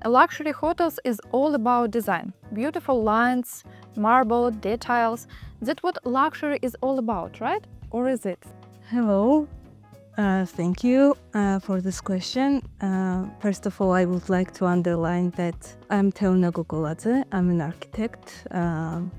Luxury hotels is all about design, beautiful lines, marble details. That's what luxury is all about, right? Or is it? Hello, thank you for this question. First of all, I would like to underline that I'm Teona Gogoladze. I'm an architect,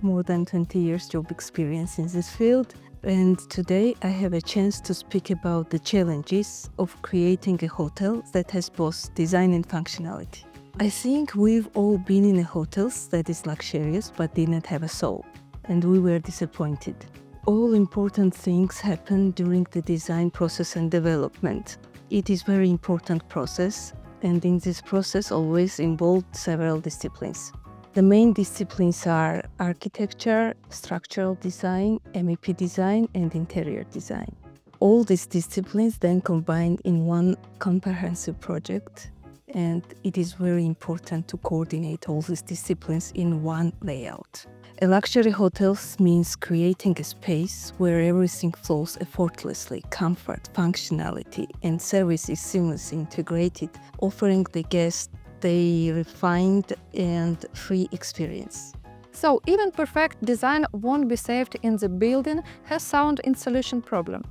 more than 20 years job experience in this field. And today I have a chance to speak about the challenges of creating a hotel that has both design and functionality. I think we've all been in a hotel that is luxurious but didn't have a soul, and we were disappointed. All important things happen during the design process and development. It is very important process, and in this process always involved several disciplines. The main disciplines are architecture, structural design, MEP design, and interior design. All these disciplines then combine in one comprehensive project, and it is very important to coordinate all these disciplines in one layout. A luxury hotel means creating a space where everything flows effortlessly, comfort, functionality, and service is seamlessly integrated, offering the guests a refined and free experience. So even perfect design won't be saved in the building has sound insulation problem.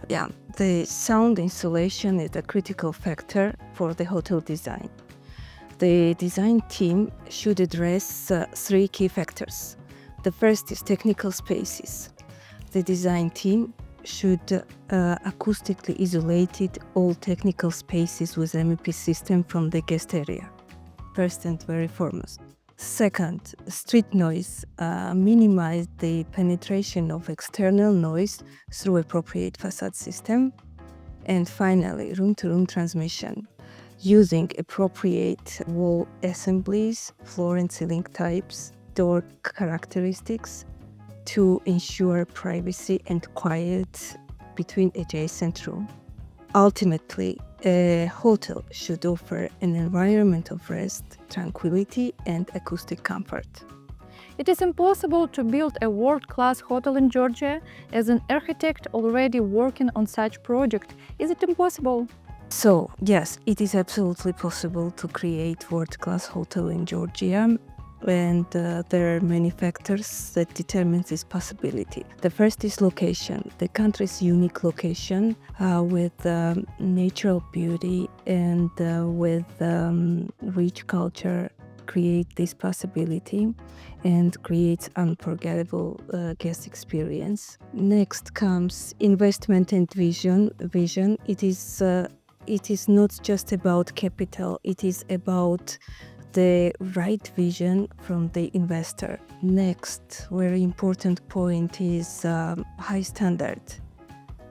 Yeah, the sound insulation is a critical factor for the hotel design. The design team should address three key factors. The first is technical spaces. The design team should acoustically isolate all technical spaces with MEP system from the guest area, first and very foremost. Second, street noise. Minimize the penetration of external noise through appropriate facade system. And finally, room-to-room transmission. Using appropriate wall assemblies, floor and ceiling types, door characteristics to ensure privacy and quiet between adjacent rooms. Ultimately, a hotel should offer an environment of rest, tranquility, and acoustic comfort. It is impossible to build a world-class hotel in Georgia. As an architect already working on such project, is it impossible? So, yes, it is absolutely possible to create world-class hotel in Georgia. And there are many factors that determine this possibility. The first is location. The country's unique location with natural beauty and with rich culture create this possibility and creates unforgettable guest experience. Next comes investment and vision. It is not just about capital. It is about the right vision from the investor. Next, very important point is high standard.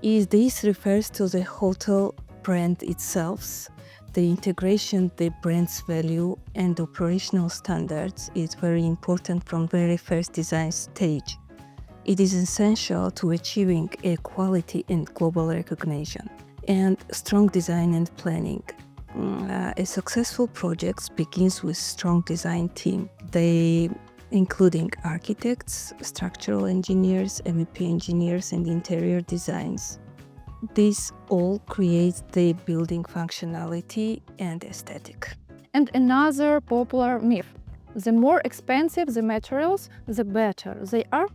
This refers to the hotel brand itself. The integration, the brand's value and operational standards is very important from very first design stage. It is essential to achieving a quality and global recognition. And strong design and planning. A successful project begins with strong design team. They including architects, structural engineers, MEP engineers, and interior designs. This all creates the building functionality and aesthetic. And another popular myth: the more expensive the materials, the better they are.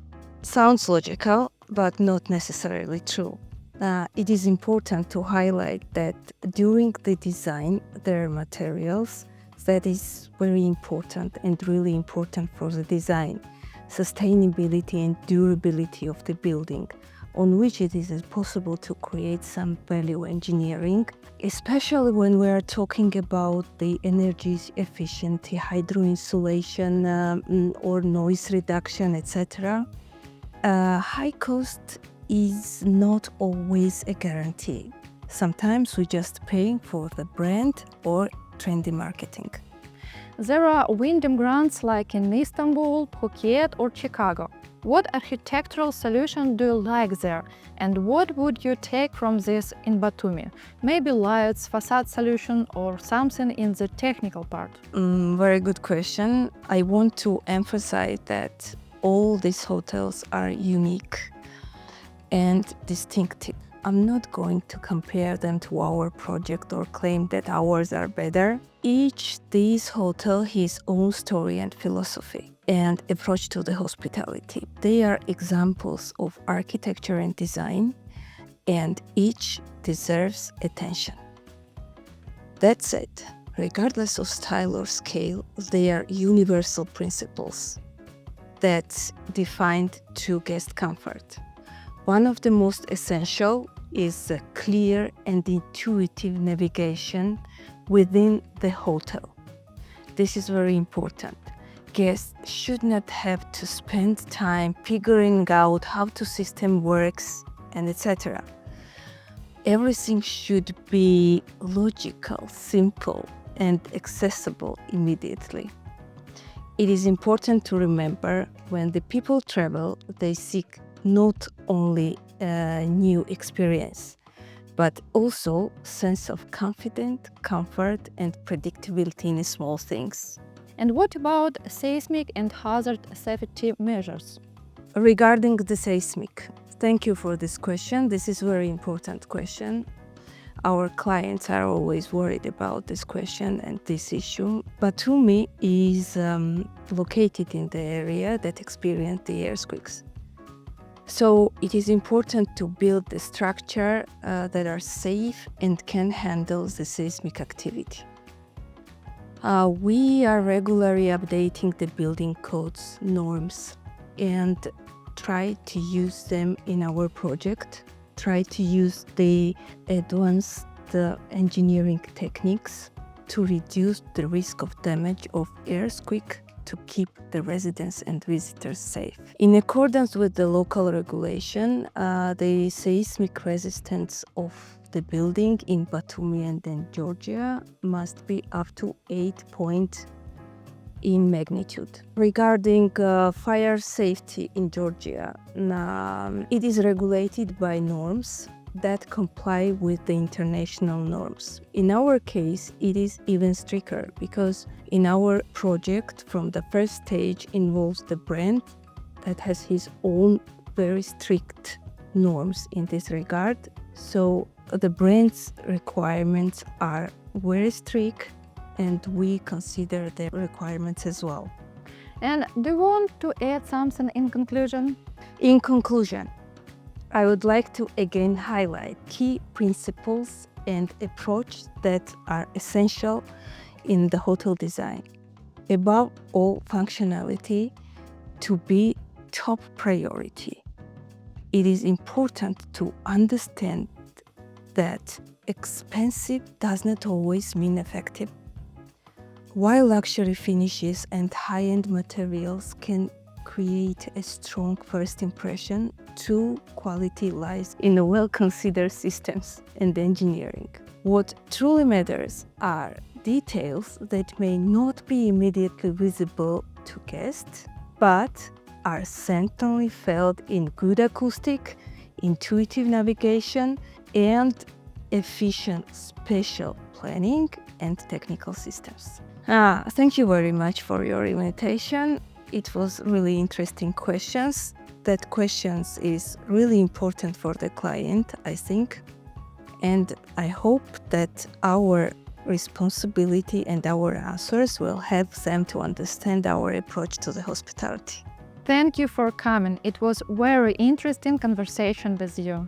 Sounds logical, but not necessarily true. It is important to highlight that during the design, there are materials that is very important and really important for the design, sustainability and durability of the building, on which it is possible to create some value engineering, especially when we are talking about the energy efficiency, hydro insulation or noise reduction, etc. High cost is not always a guarantee. Sometimes we just pay for the brand or trendy marketing. There are Wyndham Grands like in Istanbul, Phuket or Chicago. What architectural solution do you like there? And what would you take from this in Batumi? Maybe lights, facade solution or something in the technical part? Very good question. I want to emphasize that all these hotels are unique and distinctive. I'm not going to compare them to our project or claim that ours are better. Each these hotel his own story and philosophy and approach to the hospitality. They are examples of architecture and design, and each deserves attention. That said, regardless of style or scale, they are universal principles that define true guest comfort. One of the most essential is the clear and intuitive navigation within the hotel. This is very important. Guests should not have to spend time figuring out how the system works and etc. Everything should be logical, simple, and accessible immediately. It is important to remember when the people travel, they seek not only a new experience, but also sense of confidence, comfort, and predictability in small things. And what about seismic and hazard safety measures? Regarding the seismic, thank you for this question. This is a very important question. Our clients are always worried about this question and this issue. Batumi is located in the area that experienced the earthquakes. So it is important to build the structure that are safe and can handle the seismic activity. We are regularly updating the building codes, norms, and try to use them in our project. Try to use the advanced engineering techniques to reduce the risk of damage of earthquake to keep the residents and visitors safe. In accordance with the local regulation, the seismic resistance of the building in Batumi and in Georgia must be up to 8 points in magnitude. Regarding fire safety in Georgia, it is regulated by norms that comply with the international norms. In our case, it is even stricter because in our project, from the first stage involves the brand that has his own very strict norms in this regard. So the brand's requirements are very strict, and we consider their requirements as well. And do you want to add something in conclusion? In conclusion, I would like to again highlight key principles and approach that are essential in the hotel design. Above all, functionality to be top priority. It is important to understand that expensive does not always mean effective. While luxury finishes and high-end materials can create a strong first impression, true quality lies in the well-considered systems and engineering. What truly matters are details that may not be immediately visible to guests, but are certainly felt in good acoustic, intuitive navigation, and efficient spatial planning and technical systems. Thank you very much for your invitation. It was really interesting questions. That questions is really important for the client, I think. And I hope that our responsibility and our answers will help them to understand our approach to the hospitality. Thank you for coming. It was very interesting conversation with you.